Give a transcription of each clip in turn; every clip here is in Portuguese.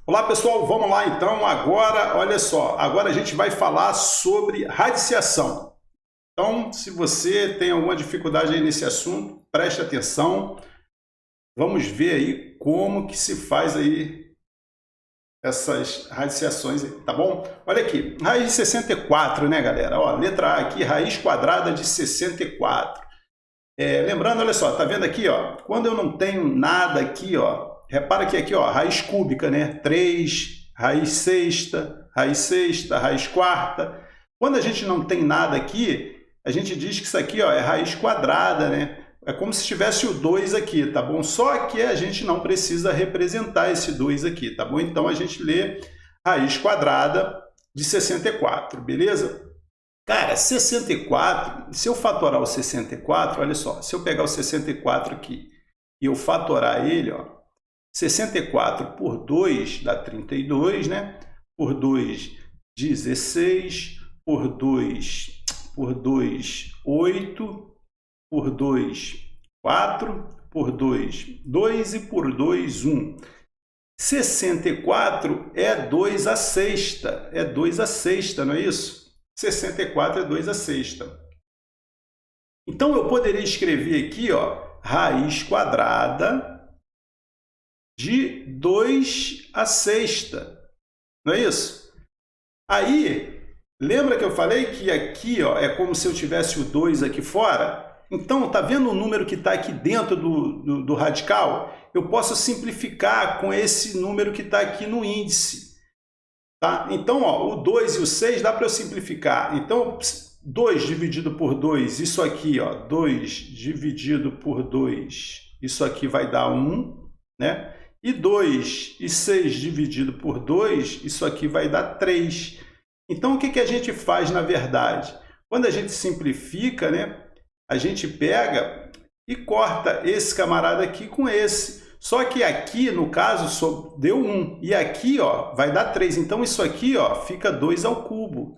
Olá pessoal, vamos lá então. Agora, olha só, agora a gente vai falar sobre radiciação. Então, se você tem alguma dificuldade aí nesse assunto, preste atenção. Vamos ver aí como que se faz aí essas radiciações, aí, tá bom? Olha aqui, raiz de 64, né, galera? Ó, letra A aqui, raiz quadrada de 64. Lembrando, olha só, tá vendo aqui, ó? Quando eu não tenho nada aqui, ó, repara que aqui, ó, raiz cúbica, né? 3, raiz sexta, raiz quarta. Quando a gente não tem nada aqui, a gente diz que isso aqui, ó, é raiz quadrada, né? É como se tivesse o 2 aqui, tá bom? Só que a gente não precisa representar esse 2 aqui, tá bom? Então a gente lê raiz quadrada de 64, beleza? Cara, 64, se eu fatorar o 64, olha só, se eu pegar o 64 aqui e eu fatorar ele, ó, 64 por 2 dá 32, né? Por 2, 16, por 2, 8, por 2, 4, por 2, 2 e por 2, 1. 64 é 2 à sexta, não é isso? 64 é 2 à sexta. Então, eu poderia escrever aqui, ó, raiz quadrada de 2 à sexta. Não é isso? Aí, lembra que eu falei que aqui, ó, é como se eu tivesse o 2 aqui fora? Então, tá vendo o número que está aqui dentro do radical? Eu posso simplificar com esse número que está aqui no índice. Tá? Então, ó, o 2 e o 6 dá para eu simplificar. Então, 2 dividido por 2, isso aqui, ó, 2 dividido por 2, isso aqui vai dar 1, né? E 2 e 6 dividido por 2, isso aqui vai dar 3. Então, o que que a gente faz na verdade? Quando a gente simplifica, né, a gente pega e corta esse camarada aqui com esse. Só que aqui, no caso, só deu 1. E aqui, ó, vai dar 3. Então, isso aqui, ó, fica 2 ao cubo.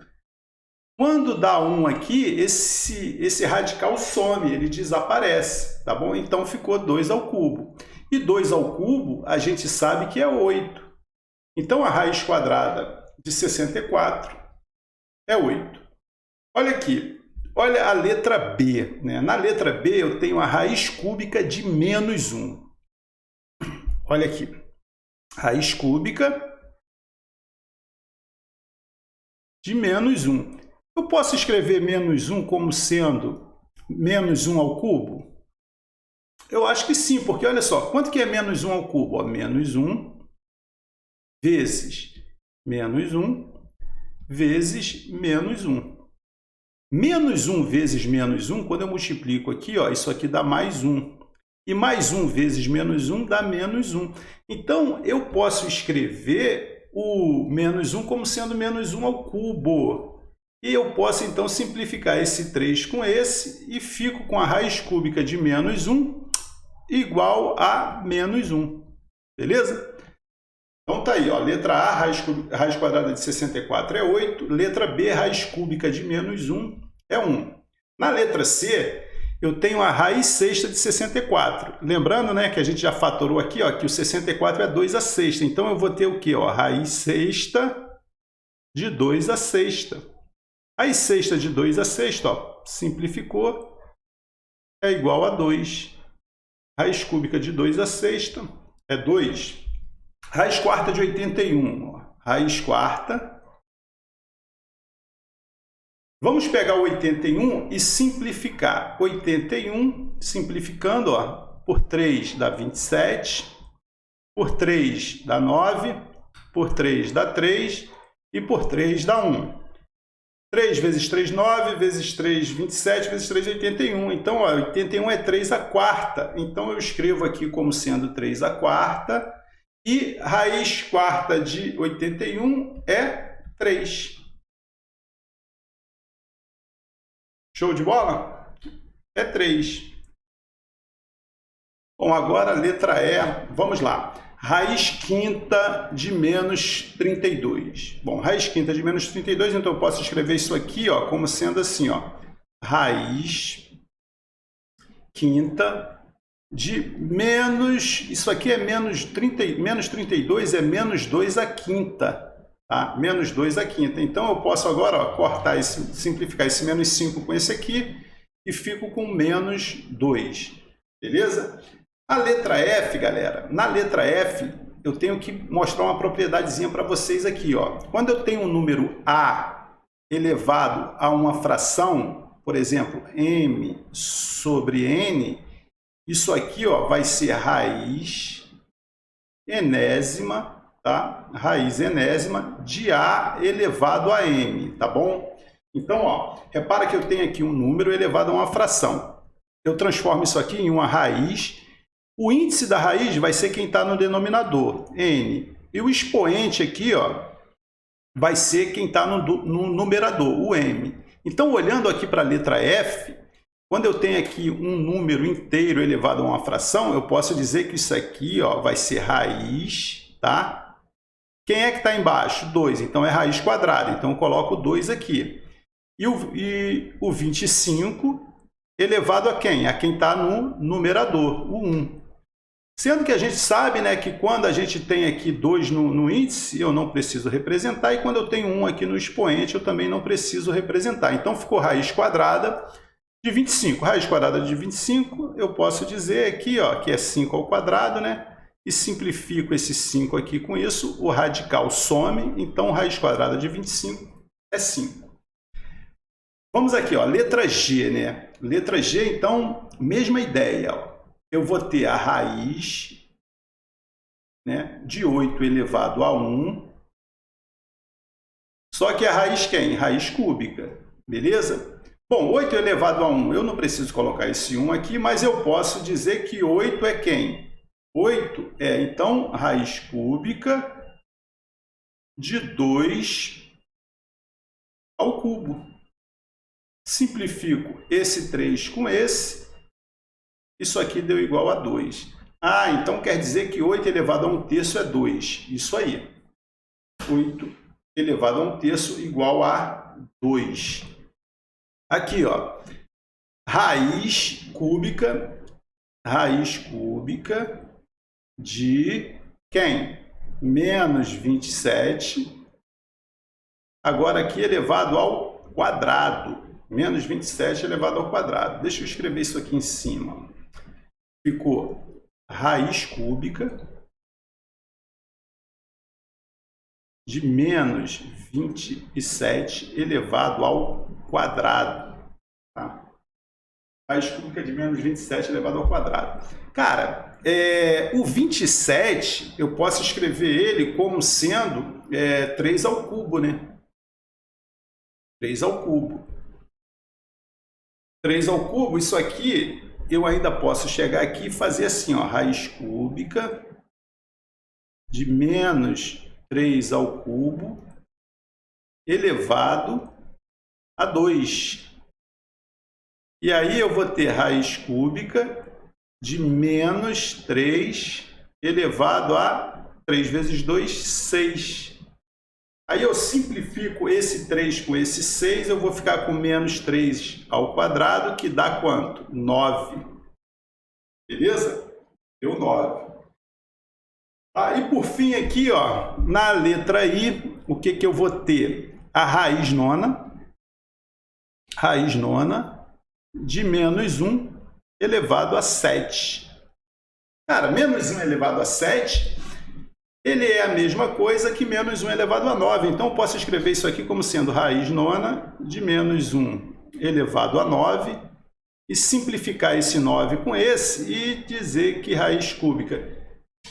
Quando dá 1 aqui, esse radical some, ele desaparece, tá bom? Então, ficou 2 ao cubo. E 2 ao cubo, a gente sabe que é 8. Então, a raiz quadrada de 64 é 8. Olha aqui, olha a letra B, né? Na letra B, eu tenho a raiz cúbica de menos 1. Olha aqui, raiz cúbica de menos 1. Eu posso escrever menos 1 como sendo menos 1 ao cubo? Eu acho que sim, porque olha só, quanto que é menos 1 ao cubo? Ó, menos 1 vezes menos 1 vezes menos 1. Menos 1 vezes menos 1, quando eu multiplico aqui, ó, isso aqui dá mais 1. E mais 1 vezes menos 1 dá menos 1. Então, eu posso escrever o menos 1 como sendo menos 1 ao cubo. E eu posso, então, simplificar esse 3 com esse e fico com a raiz cúbica de menos 1 igual a menos 1. Beleza? Então, tá aí, ó, letra A, raiz quadrada de 64 é 8. Letra B, raiz cúbica de menos 1 é 1. Na letra C, eu tenho a raiz sexta de 64. Lembrando, né, que a gente já fatorou aqui, ó, que o 64 é 2 à sexta. Então, eu vou ter o quê? Ó, raiz sexta de 2 à sexta. Raiz sexta de 2 à sexta, ó, simplificou, é igual a 2. Raiz cúbica de 2 à sexta é 2. Raiz quarta de 81. Ó, raiz quarta. Vamos pegar o 81 e simplificar. 81, simplificando, ó, por 3 dá 27, por 3 dá 9, por 3 dá 3 e por 3 dá 1. 3 vezes 3, 9, vezes 3, 27, vezes 3, 81. Então, ó, 81 é 3 à quarta. Então, eu escrevo aqui como sendo 3 à quarta. E raiz quarta de 81 é 3. Show de bola? É 3. Bom, agora a letra E, vamos lá. Raiz quinta de menos 32. Bom, raiz quinta de menos 32, então eu posso escrever isso aqui, ó, como sendo assim, ó. Raiz quinta de menos, isso aqui é menos 32 é menos 2 à quinta, tá? Menos 2 à quinta. Então, eu posso agora, ó, cortar esse, simplificar esse menos 5 com esse aqui e fico com menos 2, beleza? A letra F, galera, na letra F, eu tenho que mostrar uma propriedadezinha para vocês aqui, ó. Quando eu tenho um número A elevado a uma fração, por exemplo, M sobre N, isso aqui, ó, vai ser raiz enésima, tá? Raiz enésima de A elevado a M, tá bom? Então, ó, repara que eu tenho aqui um número elevado a uma fração. Eu transformo isso aqui em uma raiz. O índice da raiz vai ser quem está no denominador, N. E o expoente aqui, ó, vai ser quem está no numerador, o M. Então, olhando aqui para a letra F, quando eu tenho aqui um número inteiro elevado a uma fração, eu posso dizer que isso aqui, ó, vai ser raiz, tá? Quem é que está embaixo? 2. Então, é raiz quadrada. Então, eu coloco 2 aqui. E o 25 elevado a quem? A quem está no numerador, o 1. Sendo que a gente sabe, né, que quando a gente tem aqui 2 no índice, eu não preciso representar, e quando eu tenho 1 aqui no expoente, eu também não preciso representar. Então, ficou raiz quadrada de 25. Raiz quadrada de 25, eu posso dizer aqui, ó, que é 5 ao quadrado, né? E simplifico esse 5 aqui com isso, o radical some, então raiz quadrada de 25 é 5. Vamos aqui, ó, letra G, né? Letra G, então, mesma ideia, ó. Eu vou ter a raiz, né, de 8 elevado a 1, só que a raiz quem? Raiz cúbica, beleza? Bom, 8 elevado a 1, eu não preciso colocar esse 1 aqui, mas eu posso dizer que 8 é quem? 8 é, então, raiz cúbica de 2 ao cubo. Simplifico esse 3 com esse. Isso aqui deu igual a 2. Ah, então quer dizer que 8 elevado a 1/3 é 2. Isso aí. 8 elevado a 1/3 igual a 2. Aqui, ó. Raiz cúbica de quem? Menos 27. Agora aqui elevado ao quadrado. Menos 27 elevado ao quadrado. Deixa eu escrever isso aqui em cima. Ficou raiz cúbica de menos 27 elevado ao quadrado. Tá? Raiz cúbica de menos 27 elevado ao quadrado. Cara, o 27, eu posso escrever ele como sendo 3 ao cubo, né? 3 ao cubo. 3 ao cubo, isso aqui... eu ainda posso chegar aqui e fazer assim, ó, raiz cúbica de menos 3 ao cubo elevado a 2. E aí eu vou ter raiz cúbica de menos 3 elevado a 3 vezes 2, 6. Aí eu simplifico esse 3 com esse 6, eu vou ficar com menos 3 ao quadrado, que dá quanto? 9. Beleza? Deu 9. E por fim aqui, ó, na letra I, o que eu vou ter? A raiz nona de menos 1 elevado a 7. Cara, menos 1 elevado a 7... ele é a mesma coisa que menos 1 elevado a 9. Então, eu posso escrever isso aqui como sendo raiz nona de menos 1 elevado a 9 e simplificar esse 9 com esse e dizer que raiz cúbica,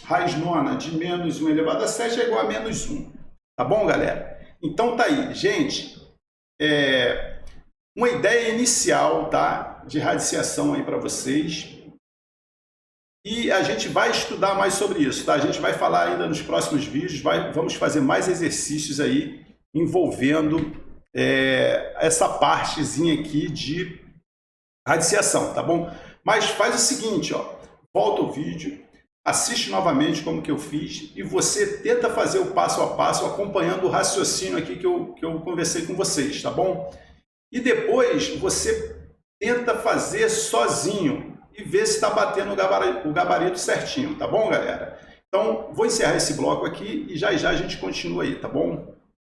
raiz nona de menos 1 elevado a 7 é igual a menos 1. Tá bom, galera? Então, tá aí. Gente, uma ideia inicial, tá, de radiciação aí para vocês. E a gente vai estudar mais sobre isso, tá? A gente vai falar ainda nos próximos vídeos, vamos fazer mais exercícios aí envolvendo essa partezinha aqui de radiciação, tá bom? Mas faz o seguinte, ó, volta o vídeo, assiste novamente como que eu fiz e você tenta fazer o passo a passo acompanhando o raciocínio aqui que eu conversei com vocês, tá bom? E depois você tenta fazer sozinho. e ver se está batendo o gabarito certinho, tá bom, galera? Então, vou encerrar esse bloco aqui e já já a gente continua aí, tá bom?